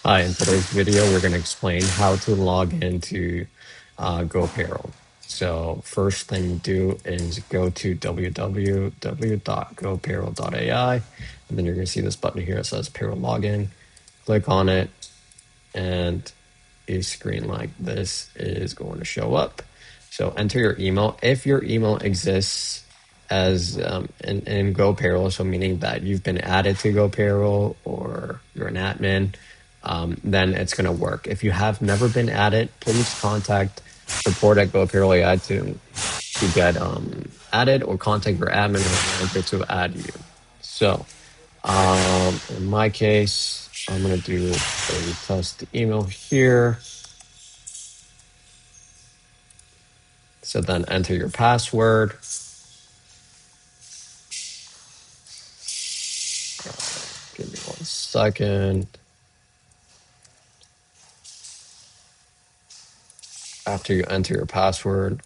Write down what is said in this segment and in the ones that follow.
Hi, in today's video, we're going to explain how to log into GoPayroll. So first thing you do is go to www.gopayroll.ai, and then you're going to see this button here that says Payroll Login. Click on it, and a screen like this is going to show up. So enter your email. If your email exists as in GoPayroll, so meaning that you've been added to GoPayroll or you're an admin, then it's going to work. If you have never been added, please contact support at GoPayroll AI to get added, or contact your admin or manager to add you. So in my case, I'm going to do a test email here. So then enter your password. Give me 1 second. After you enter your password,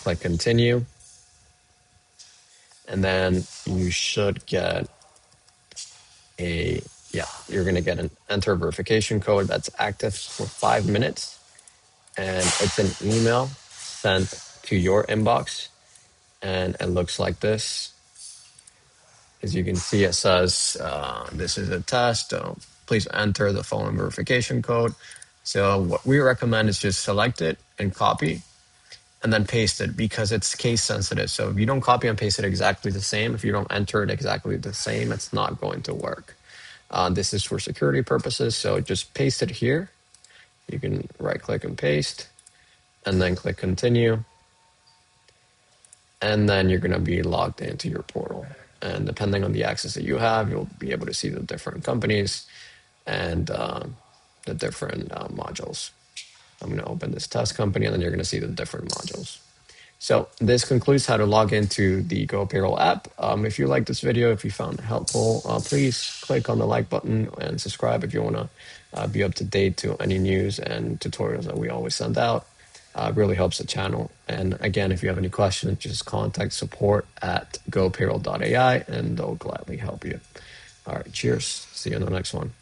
click continue. And then you should get you're going to get an enter verification code that's active for 5 minutes. And it's an email sent to your inbox. And it looks like this. As you can see, it says, this is a test. Please enter the following verification code. So what we recommend is just select it and copy and then paste it, because it's case sensitive. So if you don't copy and paste it exactly the same, if you don't enter it exactly the same, it's not going to work. This is for security purposes. So just paste it here. You can right click and paste and then click continue. And then you're going to be logged into your portal. And depending on the access that you have, you'll be able to see the different companies and the different modules. I'm going to open this test company, and then you're going to see the different modules. So this concludes how to log into the GoPayroll app. If you like this video, if you found it helpful, please click on the like button and subscribe if you want to be up to date to any news and tutorials that we always send out. Really helps the channel. And again, if you have any questions, just contact support at gopayroll.ai and they'll gladly help you. All right, cheers. See you in the next one.